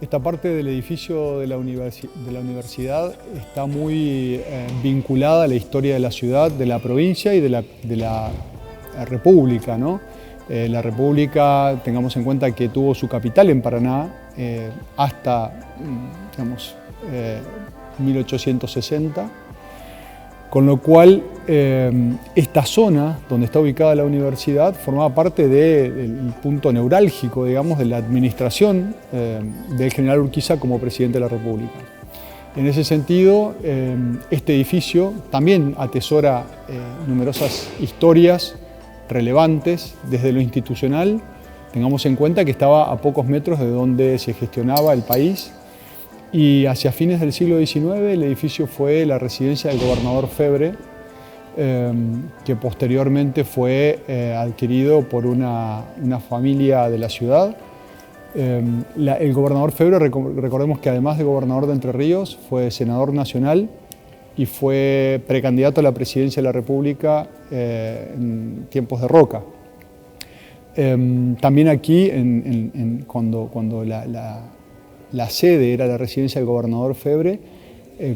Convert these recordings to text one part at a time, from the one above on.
Esta parte del edificio de la universidad está muy vinculada a la historia de la ciudad, de la provincia y de la República, ¿no? La República, tengamos en cuenta que tuvo su capital en Paraná hasta, digamos, 1860, con lo cual esta zona donde está ubicada la universidad formaba parte del punto neurálgico, digamos, de la administración del general Urquiza como presidente de la República. En ese sentido, este edificio también atesora numerosas historias relevantes desde lo institucional. Tengamos en cuenta que estaba a pocos metros de donde se gestionaba el país, y hacia fines del siglo XIX el edificio fue la residencia del gobernador Febre, que posteriormente fue adquirido por una familia de la ciudad. El gobernador Febre, recordemos que además de gobernador de Entre Ríos, fue senador nacional y fue precandidato a la presidencia de la República en tiempos de Roca. También aquí, cuando la sede era la residencia del gobernador Febre,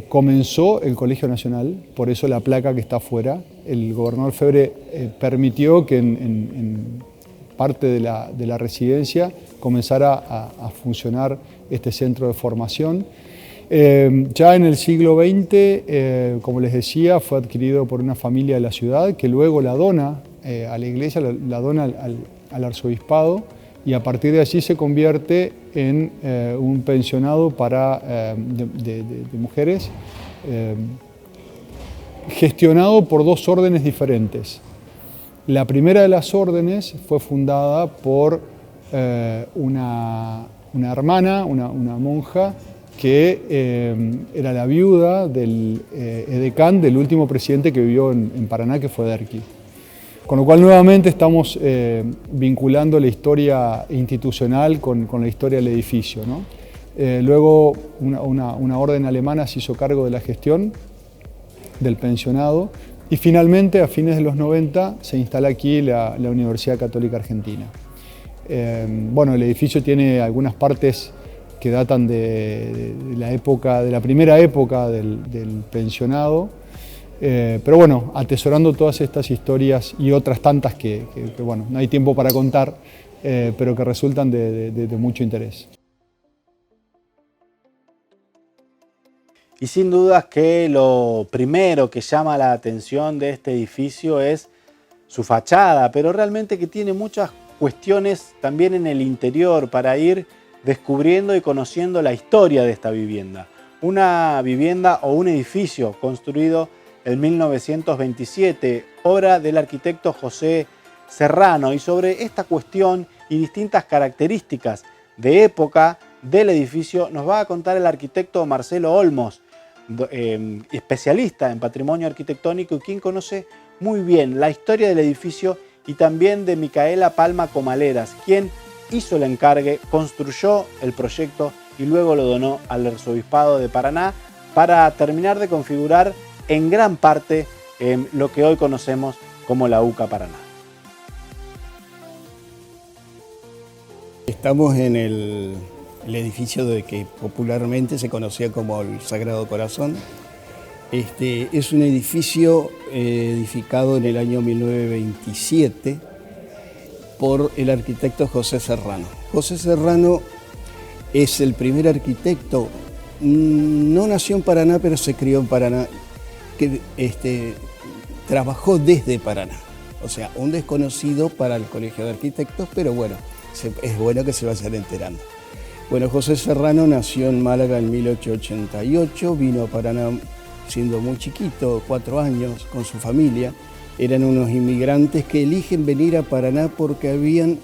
comenzó el Colegio Nacional, por eso la placa que está afuera. El gobernador Febre permitió que en parte de la residencia comenzara a funcionar este centro de formación. Ya en el siglo XX, como les decía, fue adquirido por una familia de la ciudad que luego la dona a la iglesia, la dona al arzobispado, y a partir de allí se convierte en un pensionado de mujeres gestionado por dos órdenes diferentes. La primera de las órdenes fue fundada por una hermana, una monja, que era la viuda del edecán del último presidente que vivió en Paraná, que fue Derqui. Con lo cual nuevamente estamos vinculando la historia institucional con la historia del edificio, ¿no? Luego una orden alemana se hizo cargo de la gestión del pensionado y finalmente a fines de los 90 se instala aquí la Universidad Católica Argentina. Bueno, el edificio tiene algunas partes que datan de la primera época del pensionado. Pero bueno, atesorando todas estas historias y otras tantas que bueno, no hay tiempo para contar, pero que resultan de mucho interés. Y sin dudas que lo primero que llama la atención de este edificio es su fachada, pero realmente que tiene muchas cuestiones también en el interior para ir descubriendo y conociendo la historia de esta vivienda. Una vivienda o un edificio construido en 1927, obra del arquitecto José Serrano, y sobre esta cuestión y distintas características de época del edificio nos va a contar el arquitecto Marcelo Olmos, especialista en patrimonio arquitectónico y quien conoce muy bien la historia del edificio, y también de Micaela Palma Comaleras, quien hizo el encargue, construyó el proyecto y luego lo donó al arzobispado de Paraná para terminar de configurar en gran parte lo que hoy conocemos como la UCA Paraná. Estamos en el edificio que popularmente se conocía como el Sagrado Corazón. Es un edificio edificado en el año 1927 por el arquitecto José Serrano. José Serrano es el primer arquitecto, no nació en Paraná, pero se crió en Paraná, que trabajó desde Paraná, o sea, un desconocido para el Colegio de Arquitectos, pero bueno, es bueno que se vayan enterando. Bueno, José Serrano nació en Málaga en 1888, vino a Paraná siendo muy chiquito, 4 años, con su familia. Eran unos inmigrantes que eligen venir a Paraná porque habían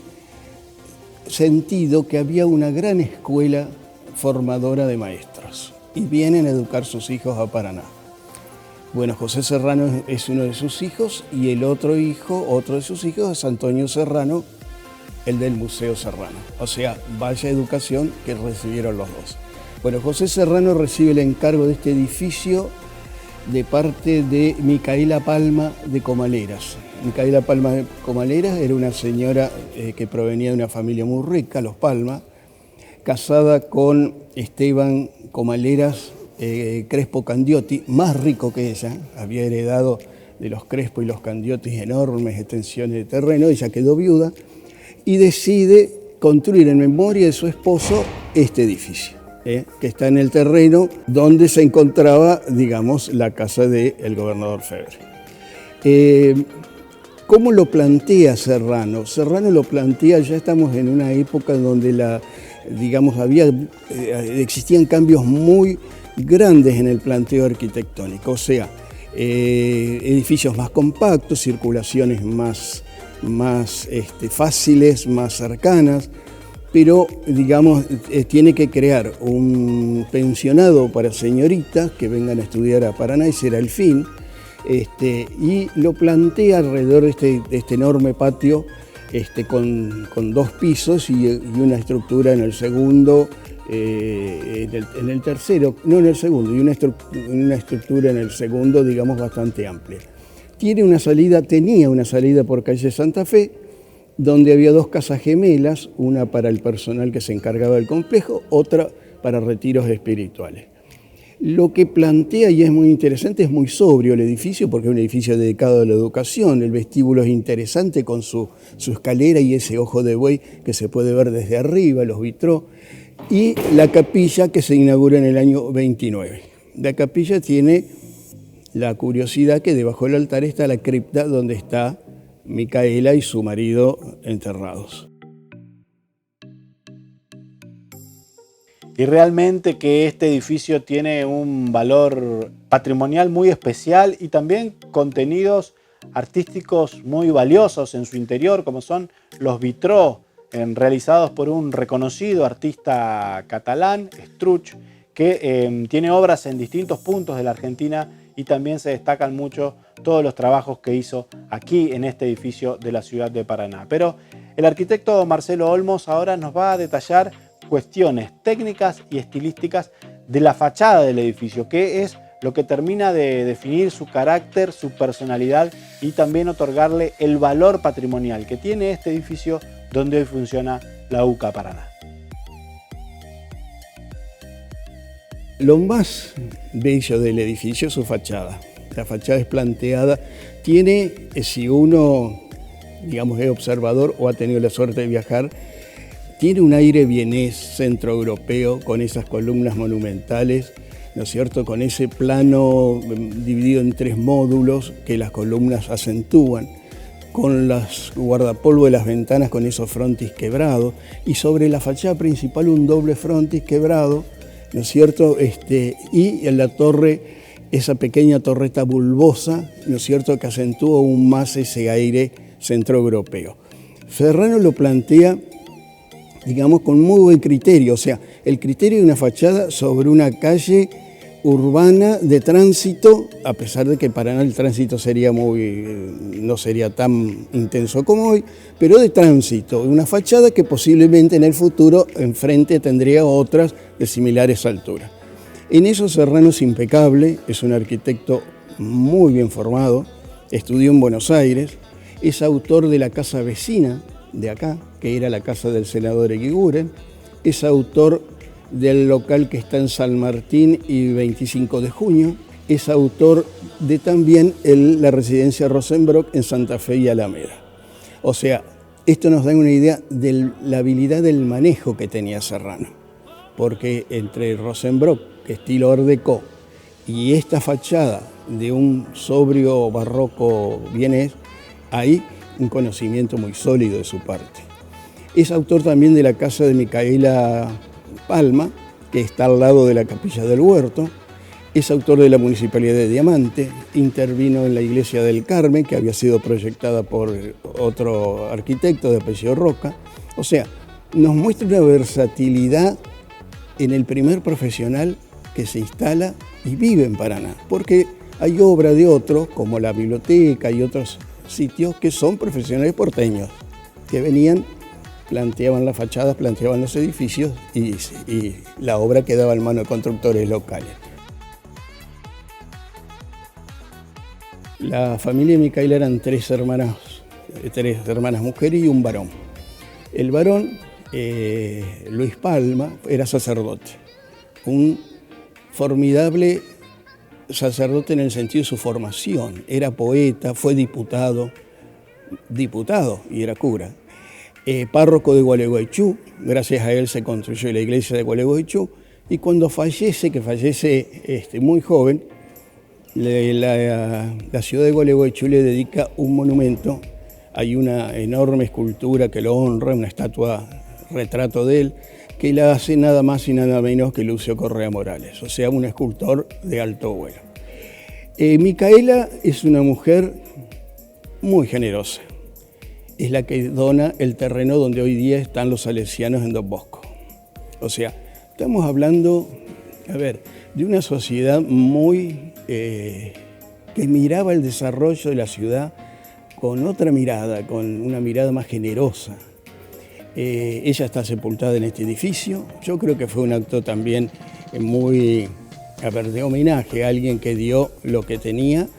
sentido que había una gran escuela formadora de maestros y vienen a educar sus hijos a Paraná. Bueno, José Serrano es uno de sus hijos y el otro de sus hijos es Antonio Serrano, el del Museo Serrano. O sea, vaya educación que recibieron los dos. Bueno, José Serrano recibe el encargo de este edificio de parte de Micaela Palma de Comaleras. Micaela Palma de Comaleras era una señora que provenía de una familia muy rica, los Palma, casada con Esteban Comaleras Crespo Candiotti, más rico que ella, había heredado de los Crespo y los Candiotti enormes extensiones de terreno. Ella quedó viuda y decide construir en memoria de su esposo este edificio, que está en el terreno donde se encontraba, digamos, la casa del gobernador Febre. ¿Cómo lo plantea Serrano? Serrano lo plantea, ya estamos en una época donde existían cambios muy grandes en el planteo arquitectónico, o sea, edificios más compactos, circulaciones más fáciles, más cercanas, pero digamos tiene que crear un pensionado para señoritas que vengan a estudiar a Paraná, ese era el fin, y lo plantea alrededor de este enorme patio con 2 pisos y una estructura en el segundo, en el tercero, no en el segundo, y una estructura en el segundo, digamos, bastante amplia. Tenía una salida por calle Santa Fe, donde había 2 casas gemelas, una para el personal que se encargaba del complejo, otra para retiros espirituales. Lo que plantea, y es muy interesante, es muy sobrio el edificio, porque es un edificio dedicado a la educación. El vestíbulo es interesante con su escalera y ese ojo de buey que se puede ver desde arriba, los vitrós, y la capilla que se inaugura en el año 29. La capilla tiene la curiosidad que debajo del altar está la cripta donde está Micaela y su marido enterrados. Y realmente que este edificio tiene un valor patrimonial muy especial y también contenidos artísticos muy valiosos en su interior, como son los vitrós realizados por un reconocido artista catalán, Struch, que tiene obras en distintos puntos de la Argentina y también se destacan mucho todos los trabajos que hizo aquí en este edificio de la ciudad de Paraná. Pero el arquitecto Marcelo Olmos ahora nos va a detallar cuestiones técnicas y estilísticas de la fachada del edificio, que es lo que termina de definir su carácter, su personalidad y también otorgarle el valor patrimonial que tiene este edificio donde hoy funciona la UCA Paraná. Lo más bello del edificio es su fachada. La fachada es planteada, tiene, si uno, digamos, es observador o ha tenido la suerte de viajar, tiene un aire vienés, centroeuropeo, con esas columnas monumentales, ¿no es cierto?, con ese plano dividido en 3 módulos que las columnas acentúan, con los guardapolvo de las ventanas con esos frontis quebrados, y sobre la fachada principal un doble frontis quebrado, ¿no es cierto?, y en la torre, esa pequeña torreta bulbosa, ¿no es cierto?, que acentúa aún más ese aire centroeuropeo. Serrano lo plantea, digamos, con muy buen criterio, o sea, el criterio de una fachada sobre una calle urbana de tránsito, a pesar de que Paraná el tránsito sería no sería tan intenso como hoy, pero de tránsito, una fachada que posiblemente en el futuro enfrente tendría otras de similares alturas. En eso Serrano es impecable, es un arquitecto muy bien formado, estudió en Buenos Aires, es autor de la casa vecina de acá, que era la casa del senador Eguiguren, es autor del local que está en San Martín y 25 de junio, es autor de también la residencia Rosenbrock en Santa Fe y Alameda. O sea, esto nos da una idea de la habilidad del manejo que tenía Serrano, porque entre Rosenbrock, estilo Art Deco, y esta fachada de un sobrio barroco vienés, hay un conocimiento muy sólido de su parte. Es autor también de la casa de Micaela Palma, que está al lado de la Capilla del Huerto. Es autor de la Municipalidad de Diamante, intervino en la Iglesia del Carmen, que había sido proyectada por otro arquitecto de apellido Roca. O sea, nos muestra una versatilidad en el primer profesional que se instala y vive en Paraná, porque hay obra de otros, como la biblioteca y otros sitios que son profesionales porteños, que venían, planteaban las fachadas, planteaban los edificios y la obra quedaba en manos de constructores locales. La familia de Micaela eran 3 hermanas mujeres y un varón. El varón Luis Palma era sacerdote, un formidable sacerdote en el sentido de su formación. Era poeta, fue diputado y era cura. Párroco de Gualeguaychú, gracias a él se construyó la iglesia de Gualeguaychú, y cuando fallece, muy joven, la ciudad de Gualeguaychú le dedica un monumento. Hay una enorme escultura que lo honra, una estatua, retrato de él, que la hace nada más y nada menos que Lucio Correa Morales, o sea, un escultor de alto vuelo. Micaela es una mujer muy generosa. Es la que dona el terreno donde hoy día están los salesianos en Don Bosco. O sea, estamos hablando, de una sociedad muy que miraba el desarrollo de la ciudad con otra mirada, con una mirada más generosa. Ella está sepultada en este edificio. Yo creo que fue un acto también muy, de homenaje a alguien que dio lo que tenía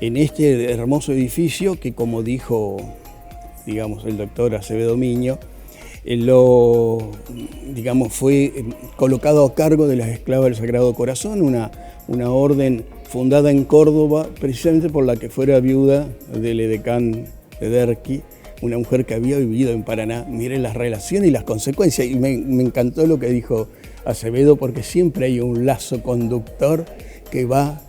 en este hermoso edificio que, como dijo, el doctor Acevedo Miño, fue colocado a cargo de las esclavas del Sagrado Corazón, una orden fundada en Córdoba, precisamente por la que fuera viuda del edecán de Derqui, una mujer que había vivido en Paraná. Miren las relaciones y las consecuencias, y me encantó lo que dijo Acevedo, porque siempre hay un lazo conductor que va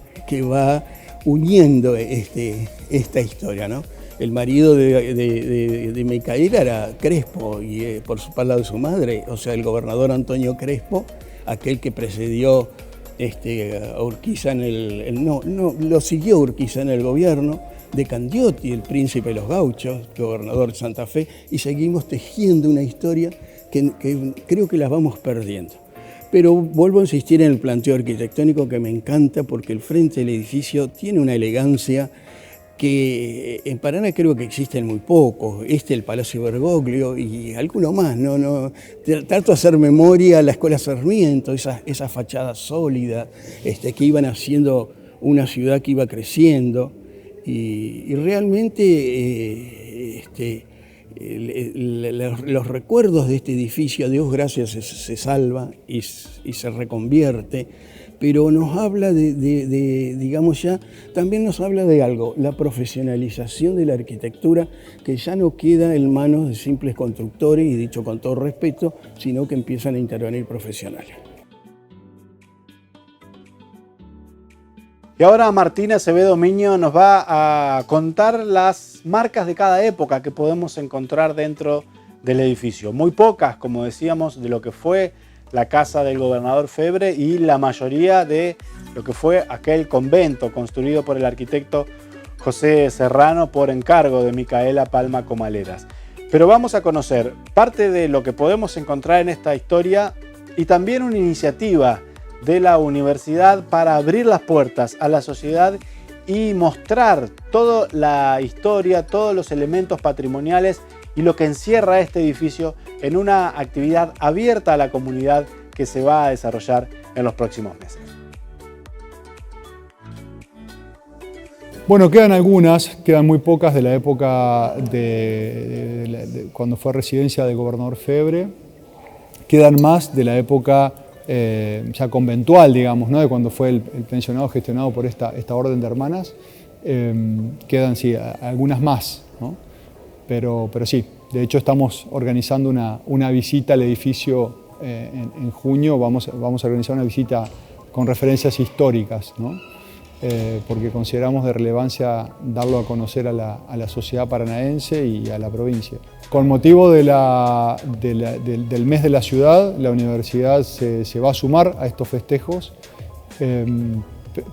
uniendo esta historia, ¿no? El marido de Micaela era Crespo, y por su parte de su madre, o sea, el gobernador Antonio Crespo, aquel que precedió a Urquiza lo siguió Urquiza en el gobierno, de Candioti, el príncipe de los gauchos, gobernador de Santa Fe, y seguimos tejiendo una historia que creo que la vamos perdiendo. Pero vuelvo a insistir en el planteo arquitectónico, que me encanta, porque el frente del edificio tiene una elegancia que en Paraná creo que existen muy pocos. El Palacio Bergoglio y alguno más. Trato de hacer memoria a la Escuela Sarmiento, esa fachada sólida, que iban haciendo una ciudad que iba creciendo. Y realmente los recuerdos de este edificio, a Dios gracias, se salva y se reconvierte, pero nos habla también nos habla de algo, la profesionalización de la arquitectura, que ya no queda en manos de simples constructores, y dicho con todo respeto, sino que empiezan a intervenir profesionales. Y ahora Martín Acevedo Miño nos va a contar las marcas de cada época que podemos encontrar dentro del edificio. Muy pocas, como decíamos, de lo que fue la casa del gobernador Febre, y la mayoría de lo que fue aquel convento construido por el arquitecto José Serrano por encargo de Micaela Palma Comaleras. Pero vamos a conocer parte de lo que podemos encontrar en esta historia, y también una iniciativa de la universidad para abrir las puertas a la sociedad y mostrar toda la historia, todos los elementos patrimoniales y lo que encierra este edificio en una actividad abierta a la comunidad que se va a desarrollar en los próximos meses. Bueno, quedan muy pocas de la época cuando fue residencia del gobernador Febre. Quedan más de la época ya conventual, digamos, ¿no? De cuando fue el pensionado gestionado por esta orden de hermanas. Quedan, sí, algunas más, ¿no? Pero sí, de hecho estamos organizando una visita al edificio en junio. Vamos a organizar una visita con referencias históricas, ¿no? Porque consideramos de relevancia darlo a conocer a la sociedad paranaense y a la provincia. Con motivo del mes de la ciudad, la universidad se va a sumar a estos festejos,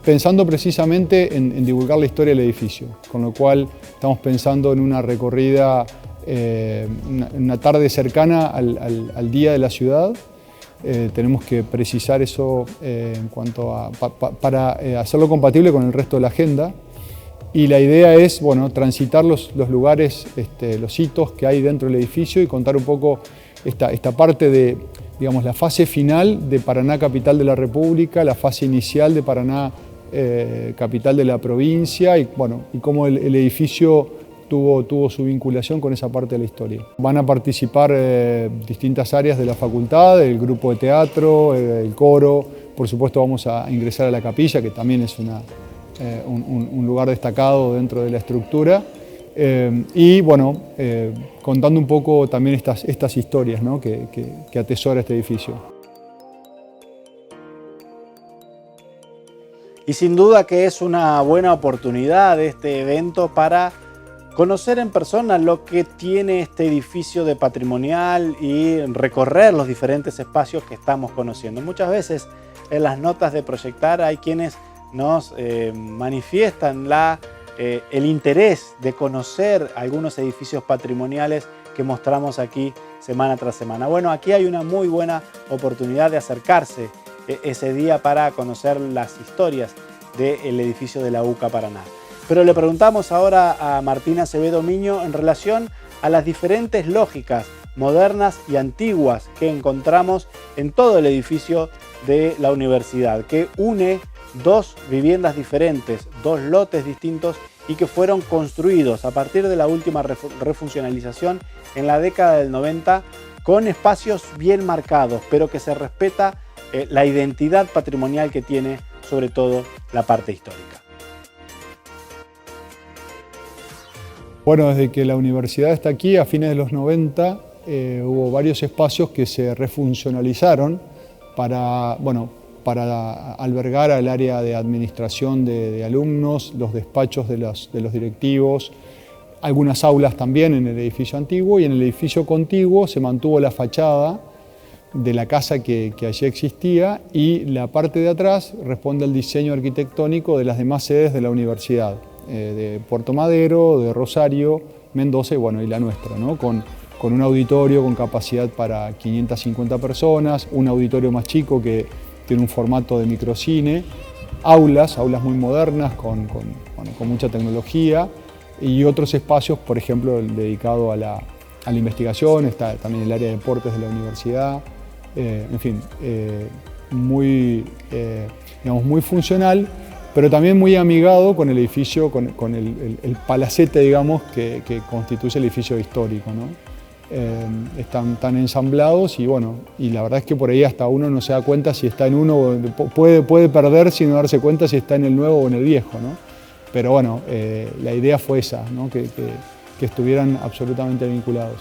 pensando precisamente en divulgar la historia del edificio, con lo cual estamos pensando en una recorrida, una tarde cercana al Día de la Ciudad. Tenemos que precisar eso en cuanto para hacerlo compatible con el resto de la agenda. Y la idea es, transitar los lugares, los hitos que hay dentro del edificio, y contar un poco esta parte de, digamos, la fase final de Paraná, capital de la República, la fase inicial de Paraná, capital de la provincia, y cómo el edificio tuvo su vinculación con esa parte de la historia. Van a participar distintas áreas de la facultad, el grupo de teatro, el coro, por supuesto vamos a ingresar a la capilla, que también es un lugar destacado dentro de la estructura. Y bueno, contando un poco también estas historias, ¿no? que atesora este edificio. Y sin duda que es una buena oportunidad este evento para conocer en persona lo que tiene este edificio de patrimonial y recorrer los diferentes espacios que estamos conociendo. Muchas veces en las notas de Proyectar hay quienes nos manifiestan el interés de conocer algunos edificios patrimoniales que mostramos aquí semana tras semana. Bueno, aquí hay una muy buena oportunidad de acercarse ese día para conocer las historias del edificio de la UCA Paraná. Pero le preguntamos ahora a Martina Acevedo Miño en relación a las diferentes lógicas modernas y antiguas que encontramos en todo el edificio de la universidad, que une dos viviendas diferentes, dos lotes distintos y que fueron construidos a partir de la última refuncionalización en la década del 90 con espacios bien marcados, pero que se respeta la identidad patrimonial que tiene sobre todo la parte histórica. Bueno, desde que la universidad está aquí, a fines de los 90, hubo varios espacios que se refuncionalizaron para albergar al área de administración de alumnos, los despachos de los directivos, algunas aulas también en el edificio antiguo, y en el edificio contiguo se mantuvo la fachada de la casa que allí existía, y la parte de atrás responde al diseño arquitectónico de las demás sedes de la universidad, de Puerto Madero, de Rosario, Mendoza y la nuestra, ¿no? Con un auditorio con capacidad para 550 personas, un auditorio más chico que tiene un formato de microcine, aulas muy modernas con mucha tecnología, y otros espacios, por ejemplo, dedicado a la investigación, está también el área de deportes de la universidad. En fin, muy funcional, pero también muy amigado con el edificio, con el palacete, digamos, que constituye el edificio histórico, ¿no? Están ensamblados y la verdad es que por ahí hasta uno no se da cuenta si está en uno, puede perder sin darse cuenta si está en el nuevo o en el viejo, ¿no? Pero bueno, la idea fue esa, ¿no? que estuvieran absolutamente vinculados.